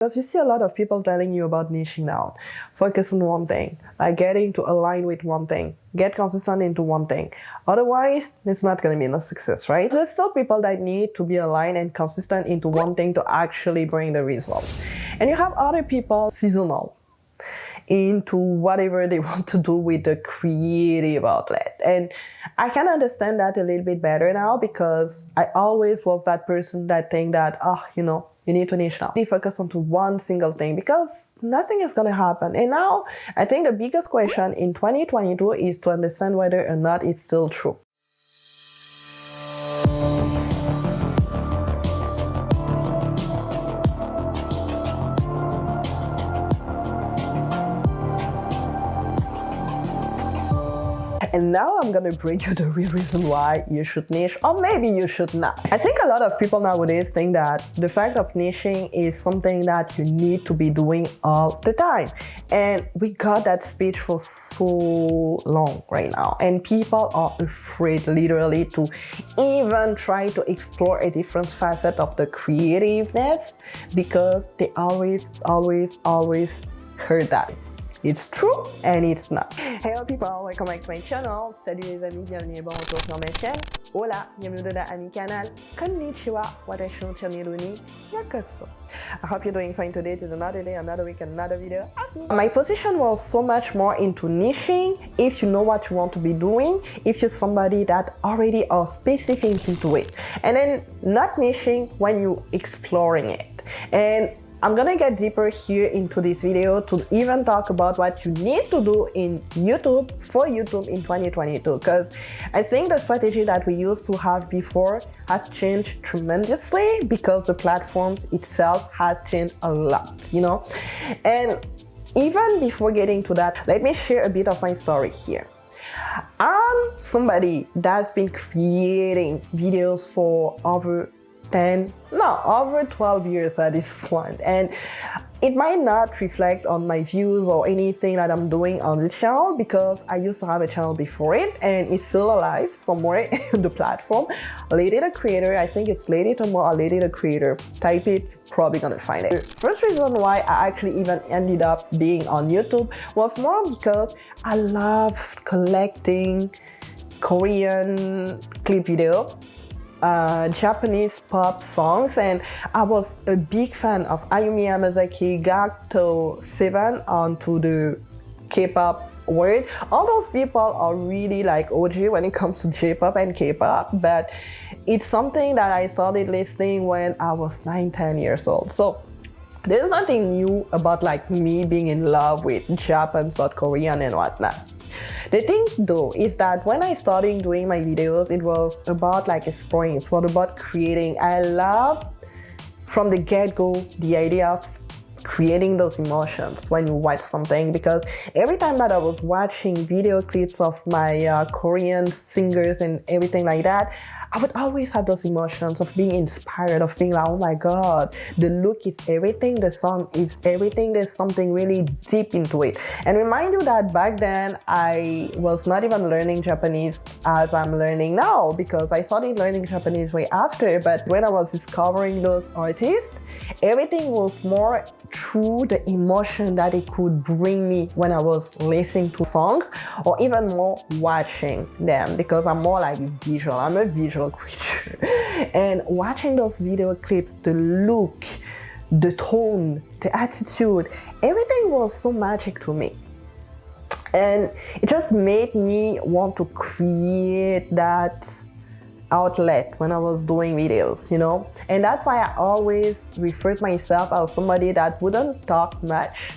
Because you see a lot of people telling you about niching down. Focus on one thing, like getting to align with one thing, get consistent into one thing. Otherwise, it's not going to be no success, right? There's still people that need to be aligned and consistent into one thing to actually bring the result. And you have other people seasonal into whatever they want to do with the creative outlet. And I can understand that a little bit better now, because I always was that person that think that, you need to niche down. You focus on to one single thing because nothing is going to happen. And now I think the biggest question in 2022 is to understand whether or not it's still true. And now I'm gonna bring you the real reason why you should niche, or maybe you should not. I think a lot of people nowadays think that the fact of niching is something that you need to be doing all the time. And we got that speech for so long right now. And people are afraid literally to even try to explore a different facet of the creativeness, because they always heard that it's true and it's not. Hello people, welcome back to my channel. Salut les amis, bienvenue et bon retour sur ma chaîne. Hola, bienvenue à mi canal. Konnichiwa, watashi no channel ni yakuso. I hope you're doing fine today. It's another day, another week, another video. My position was so much more into niching. If you know what you want to be doing, if you're somebody that already are specific into it, and then not niching when you're exploring it. And I'm gonna get deeper here into this video to even talk about what you need to do in YouTube for YouTube in 2022, because I think the strategy that we used to have before has changed tremendously, because the platforms itself has changed a lot, And even before getting to that, let me share a bit of my story here. I'm somebody that's been creating videos for over 12 years at this point, and it might not reflect on my views or anything that I'm doing on this channel, because I used to have a channel before it and it's still alive somewhere in the platform. Lady the Creator, I think it's Lady Tomo or Lady the Creator. Type it, you're probably gonna find it. The first reason why I actually even ended up being on YouTube was more because I love collecting Korean clip video, Japanese pop songs, and I was a big fan of Ayumi Yamazaki, Gakto 7 onto the K-pop world. All those people are really like OG when it comes to J-pop and K-pop, but it's something that I started listening when I was 9-10 years old. So there's nothing new about like me being in love with Japan, South Korean and whatnot. The thing though is that when I started doing my videos, it was about like exploring, it's about creating. I love from the get-go the idea of creating those emotions when you watch something, because every time that I was watching video clips of my Korean singers and everything like that, I would always have those emotions of being inspired, of being like, oh my god, the look is everything, the song is everything, there's something really deep into it. And remind you that back then I was not even learning Japanese as I'm learning now, because I started learning Japanese way after. But when I was discovering those artists, everything was more through the emotion that it could bring me when I was listening to songs, or even more watching them, because I'm more like visual. I'm a visual creature. And watching those video clips, the look, the tone, the attitude, everything was so magic to me. And it just made me want to create that outlet when I was doing videos, and that's why I always referred myself as somebody that wouldn't talk much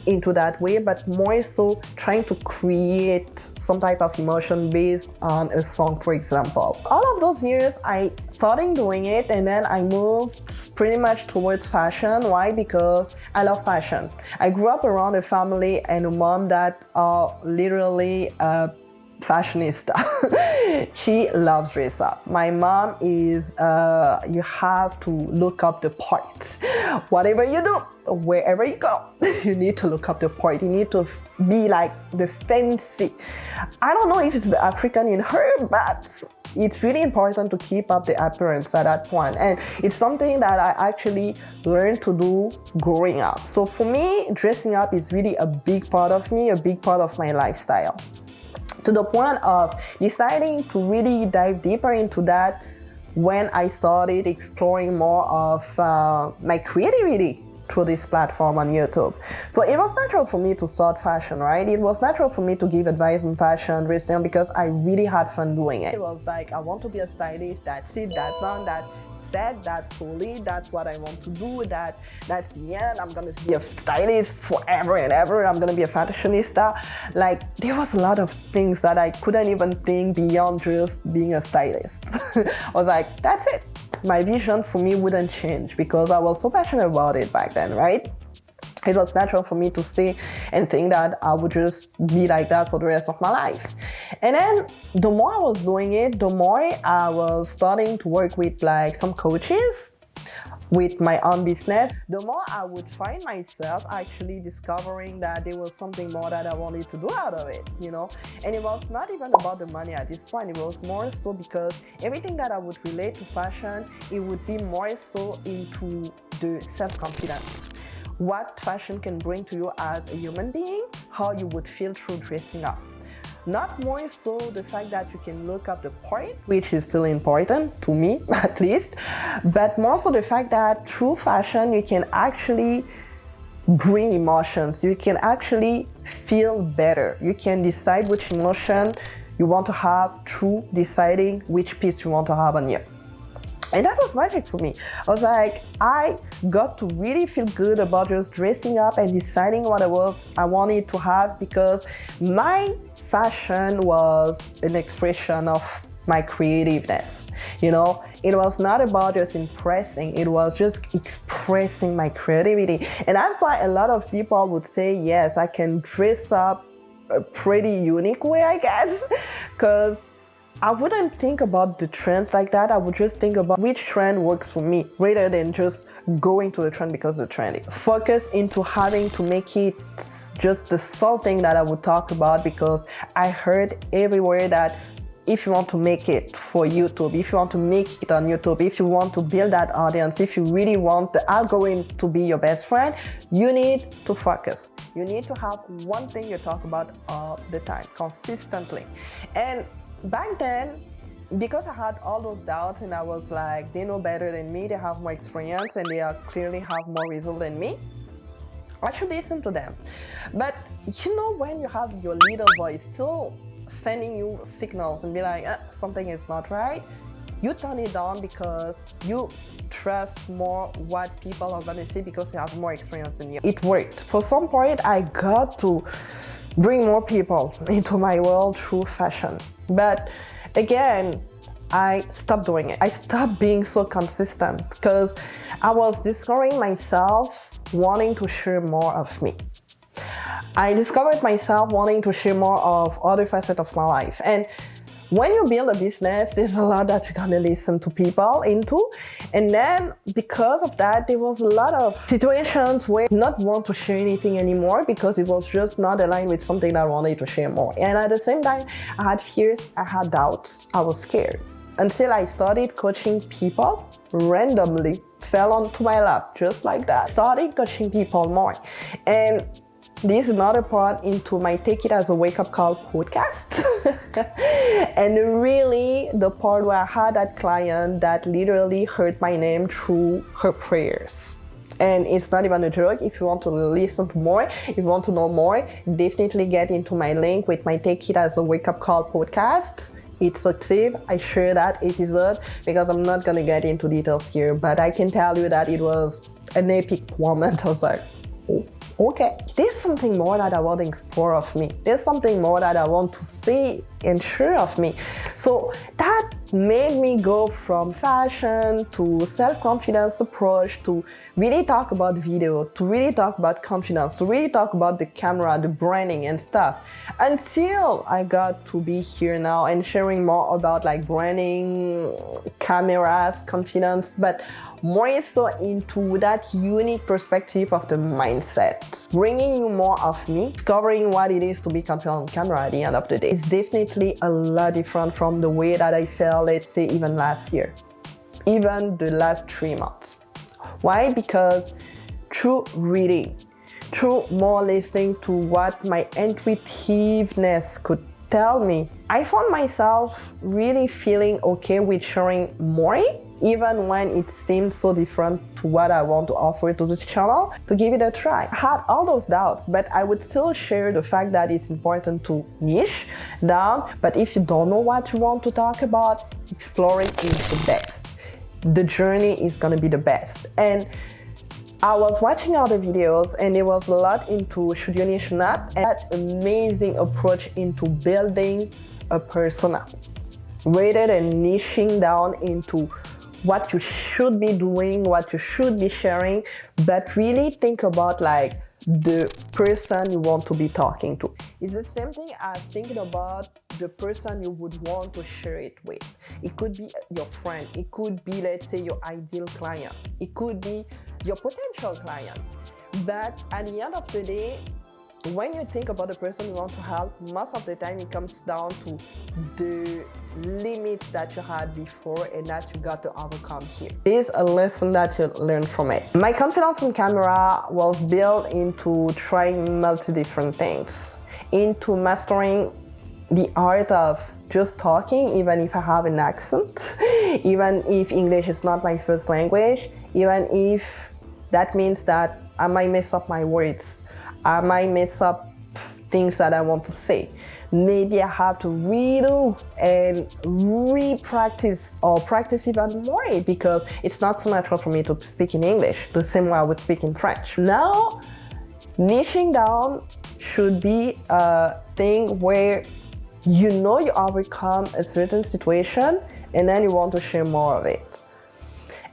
into that way, but more so trying to create some type of emotion based on a song, for example. All of those years I started doing it, and then I moved pretty much towards fashion. Why? Because I love fashion. I grew up around a family and a mom that are literally fashionista. She loves dress up. My mom is you have to look up the part. Whatever you do, wherever you go, you need to look up the part. You need to be like the fancy. I don't know if it's the African in her, but it's really important to keep up the appearance at that point. And it's something that I actually learned to do growing up. So for me, dressing up is really a big part of me, a big part of my lifestyle. To the point of deciding to really dive deeper into that when I started exploring more of my creativity through this platform on YouTube. So it was natural for me to start fashion, right? It was natural for me to give advice on fashion, dressing, because I really had fun doing it. It was like, I want to be a stylist, that's it, that's done, that's set, that's solid, that's what I want to do, that's the end, I'm gonna be a stylist forever and ever, I'm gonna be a fashionista. Like, there was a lot of things that I couldn't even think beyond just being a stylist. I was like, that's it. My vision for me wouldn't change because I was so passionate about it back then, right? It was natural for me to stay and think that I would just be like that for the rest of my life. And then the more I was doing it, the more I was starting to work with like some coaches with my own business, the more I would find myself actually discovering that there was something more that I wanted to do out of it, you know? And it was not even about the money at this point, it was more so because everything that I would relate to fashion, it would be more so into the self-confidence. What fashion can bring to you as a human being, how you would feel through dressing up. Not more so the fact that you can look up the part, which is still important to me at least, but more so the fact that through fashion you can actually bring emotions, you can actually feel better, you can decide which emotion you want to have through deciding which piece you want to have on you. And that was magic for me. I was like, I got to really feel good about just dressing up and deciding what I wanted to have, because my fashion was an expression of my creativeness. You know, it was not about just impressing, it was just expressing my creativity. And that's why a lot of people would say, yes, I can dress up a pretty unique way, I guess, because I wouldn't think about the trends like that. I would just think about which trend works for me rather than just going to the trend because the trend is. Focus into having to make it just the sole thing that I would talk about, because I heard everywhere that if you want to make it for YouTube, if you want to make it on YouTube, if you want to build that audience, if you really want the algorithm to be your best friend, you need to focus. You need to have one thing you talk about all the time, consistently. And back then, because I had all those doubts and I was like, they know better than me, they have more experience and they clearly have more results than me, I should listen to them. But you know, when you have your little voice still sending you signals and be like, something is not right, you turn it down because you trust more what people are gonna say because they have more experience than you. It worked. For some point, I got to bring more people into my world through fashion. But again, I stopped doing it. I stopped being so consistent because I was discovering myself wanting to share more of me. I discovered myself wanting to share more of other facets of my life. And when you build a business, there's a lot that you're gonna listen to people into. And then because of that, there was a lot of situations where I not want to share anything anymore because it was just not aligned with something that I wanted to share more. And at the same time, I had fears, I had doubts, I was scared. Until I started coaching people randomly, fell onto my lap just like that. Started coaching people more. And this is another part into my Take It As a Wake Up Call podcast. And really the part where I had that client that literally heard my name through her prayers. And it's not even a joke. If you want to listen to more, if you want to know more, definitely get into my link with my Take It As a Wake Up Call podcast. It's active. I share that episode because I'm not gonna get into details here, but I can tell you that it was an epic moment. I was like, oh, okay, there's something more that I want to explore of me. There's something more that I want to see and share of me. So that made me go from fashion to self-confidence approach to really talk about video, to really talk about confidence, to really talk about the camera, the branding and stuff, until I got to be here now and sharing more about like branding, cameras, confidence. But more so into that unique perspective of the mindset, bringing you more of me, discovering what it is to be confident on camera at the end of the day. It's definitely a lot different from the way that I felt, let's say, even last year, even the last 3 months. Why? Because through reading, through more listening to what my intuitiveness could tell me, I found myself really feeling okay with sharing more, even when it seemed so different to what I want to offer to this channel, to give it a try. I had all those doubts, but I would still share the fact that it's important to niche down. But if you don't know what you want to talk about, exploring is the best. The journey is gonna be the best. And I was watching other videos and there was a lot into should you niche or not, and that amazing approach into building a persona rather than niching down into what you should be doing, what you should be sharing, but really think about like the person you want to be talking to. It's the same thing as thinking about the person you would want to share it with. It could be your friend, it could be, let's say, your ideal client, it could be your potential client. But at the end of the day, when you think about the person you want to help, most of the time it comes down to the limits that you had before and that you got to overcome here. There's a lesson that you learn from it. My confidence on camera was built into trying different things, into mastering the art of just talking, even if I have an accent, even if English is not my first language, even if that means that I might mess up my words, I might mess up things that I want to say. Maybe I have to redo and re-practice or practice even more because it's not so natural for me to speak in English the same way I would speak in French. Now, niching down should be a thing where you know you overcome a certain situation and then you want to share more of it.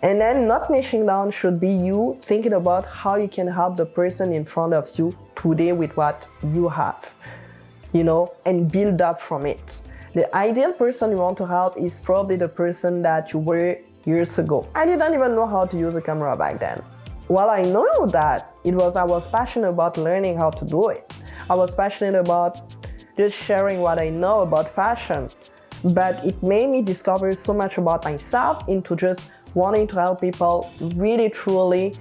And then not niching down should be you thinking about how you can help the person in front of you today with what you have, you know, and build up from it. The ideal person you want to help is probably the person that you were years ago. I didn't even know how to use a camera back then. Well, I know that I was passionate about learning how to do it. I was passionate about just sharing what I know about fashion, but it made me discover so much about myself into just wanting to help people really truly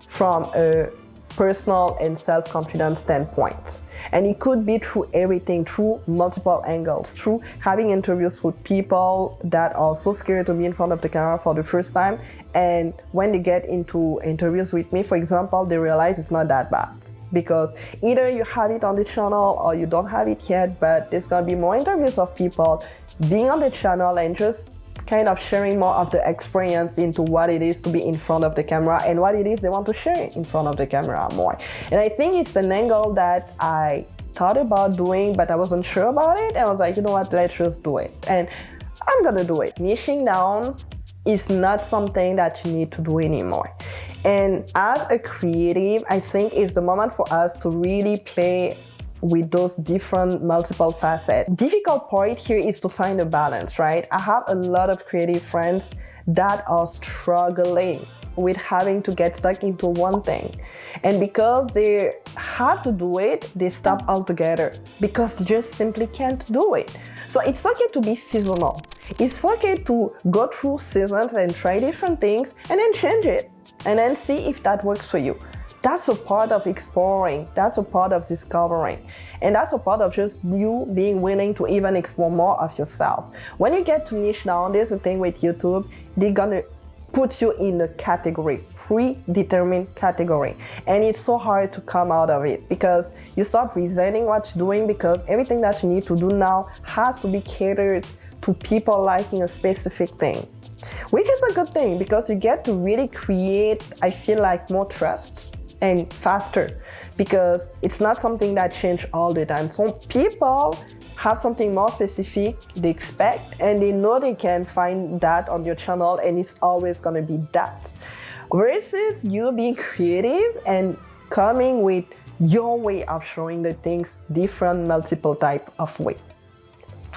from a personal and self-confidence standpoint. And it could be through everything, through multiple angles, through having interviews with people that are so scared to be in front of the camera for the first time. And when they get into interviews with me, for example, they realize it's not that bad. Because either you have it on the channel or you don't have it yet, but there's gonna be more interviews of people being on the channel and just kind of sharing more of the experience into what it is to be in front of the camera and what it is they want to share in front of the camera more. And I think it's an angle that I thought about doing, but I wasn't sure about it. And I was like, you know what, let's just do it. And I'm gonna do it. Niching down is not something that you need to do anymore. And as a creative, I think it's the moment for us to really play with those different multiple facets. Difficult part here is to find a balance, right? I have a lot of creative friends that are struggling with having to get stuck into one thing. And because they have to do it, they stop altogether because they just simply can't do it. So it's okay to be seasonal. It's okay to go through seasons and try different things and then change it and then see if that works for you. That's a part of exploring, that's a part of discovering, and that's a part of just you being willing to even explore more of yourself. When you get to niche down, there's a thing with YouTube, they're gonna put you in a category, predetermined category, and it's so hard to come out of it because you start resenting what you're doing because everything that you need to do now has to be catered to people liking a specific thing. Which is a good thing because you get to really create, I feel like, more trust and faster because it's not something that changes all the time. Some people have something more specific they expect and they know they can find that on your channel and it's always gonna be that. Versus you being creative and coming with your way of showing the things different multiple type of way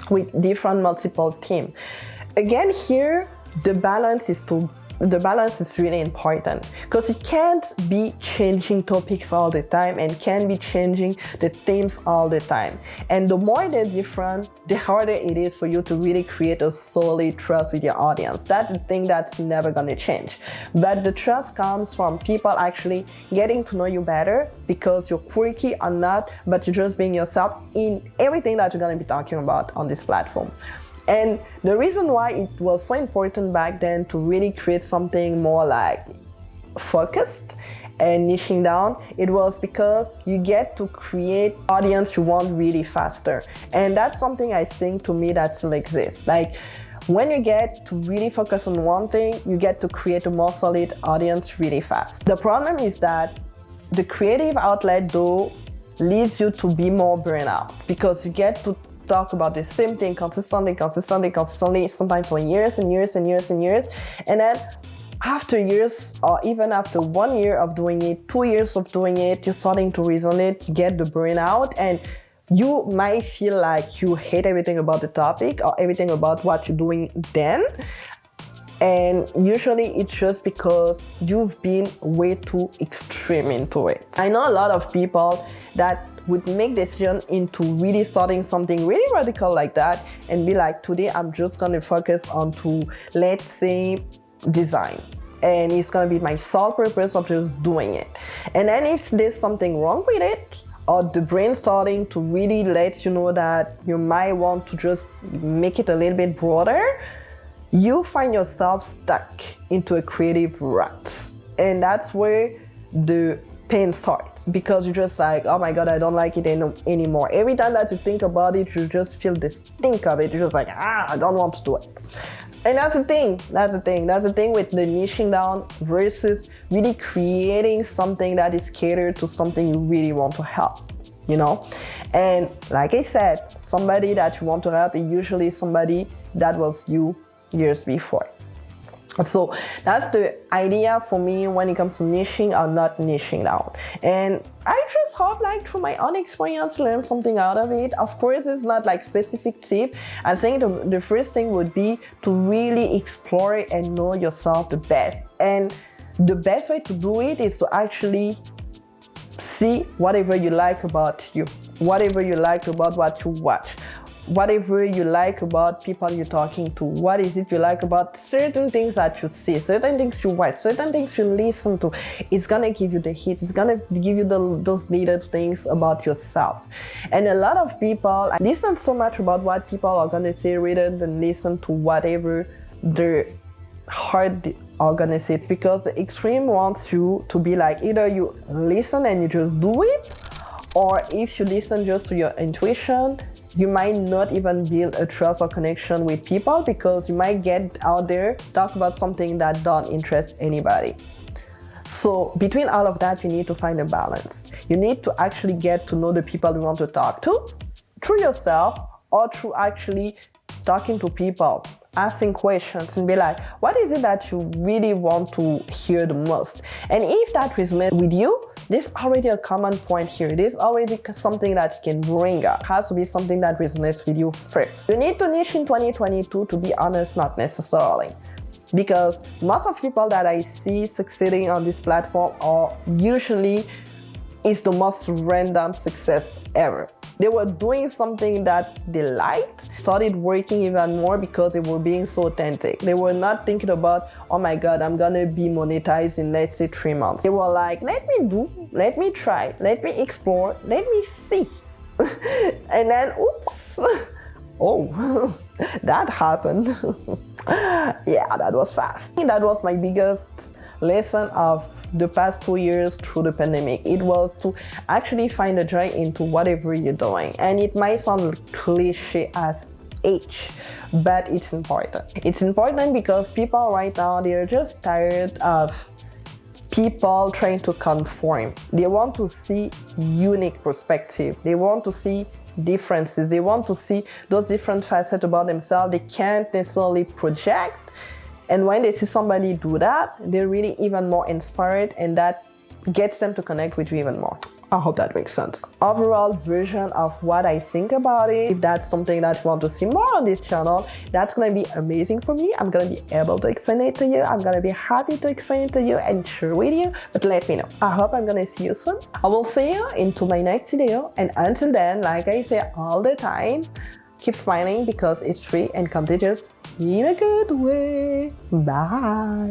with different multiple theme. Again here, the balance is to the balance is really important, because you can't be changing topics all the time and can't be changing the themes all the time. And the more they're different, the harder it is for you to really create a solid trust with your audience. That's the thing that's never gonna change. But the trust comes from people actually getting to know you better, because you're quirky or not, but you're just being yourself in everything that you're gonna be talking about on this platform. And the reason why it was so important back then to really create something more like focused and niching down, it was because you get to create audience you want really faster. And that's something I think, to me, that still exists. Like, when you get to really focus on one thing, you get to create a more solid audience really fast. The problem is that the creative outlet, though, leads you to be more burnout, because you get to talk about the same thing consistently, sometimes for years and years and years and years. And then after years, or even after 1 year of doing it, 2 years of doing it, you're starting to resonate, you get the burnout, and you might feel like you hate everything about the topic or everything about what you're doing then. And usually it's just because you've been way too extreme into it. I know a lot of people that would make decision into really starting something really radical like that and be like, today I'm just gonna focus on to, let's say, design. And it's gonna be my sole purpose of just doing it. And then if there's something wrong with it, or the brain starting to really let you know that you might want to just make it a little bit broader, you find yourself stuck into a creative rut. And that's where the pain starts, because you're just like, oh my God, I don't like it anymore. Every time that you think about it, you just feel the stink of it. You're just like, I don't want to do it. And that's the thing with the niching down versus really creating something that is catered to something you really want to help, you know? And like I said, somebody that you want to help is usually somebody that was you years before. So that's the idea for me when it comes to niching or not niching down. And I just hope, like, through my own experience, learn something out of it. Of course, it's not like specific tip. I think the first thing would be to really explore and know yourself the best. And the best way to do it is to actually see whatever you like about you, whatever you like about what you watch, whatever you like about people you're talking to. What is it you like about certain things that you see, certain things you watch, certain things you listen to? It's gonna give you the hits, it's gonna give you those little things about yourself. And a lot of people listen so much about what people are gonna say rather than listen to whatever their heart are gonna say. It's because the extreme wants you to be like, either you listen and you just do it, or if you listen just to your intuition, you might not even build a trust or connection with people, because you might get out there, talk about something that don't interest anybody. So between all of that, you need to find a balance. You need to actually get to know the people you want to talk to through yourself, or through actually talking to people, asking questions, and be like, what is it that you really want to hear the most? And if that resonates with you, there's already a common point here. There's already something that you can bring up. It has to be something that resonates with you first. You need to niche in 2022, to be honest, not necessarily. Because most of people that I see succeeding on this platform are usually is the most random success ever. They were doing something that they liked, started working even more because they were being so authentic. They were not thinking about, oh my God, I'm gonna be monetized in, let's say, 3 months. They were like, let me try, let me explore, let me see. And then, oops, oh, that happened. Yeah, that was fast. That was my biggest lesson of the past 2 years through the pandemic. It was to actually find a joy into whatever you're doing. And it might sound cliche as H, but it's important. It's important because people right now, they're just tired of people trying to conform. They want to see unique perspective. They want to see differences. They want to see those different facets about themselves they can't necessarily project. And when they see somebody do that, they're really even more inspired, and that gets them to connect with you even more. I hope that makes sense. Overall version of what I think about it. If that's something that you want to see more on this channel, that's gonna be amazing for me. I'm gonna be able to explain it to you. I'm gonna be happy to explain it to you and share with you, but let me know. I hope I'm gonna see you soon. I will see you into my next video, and until then, like I say all the time, keep smiling because it's free and contagious in a good way. Bye.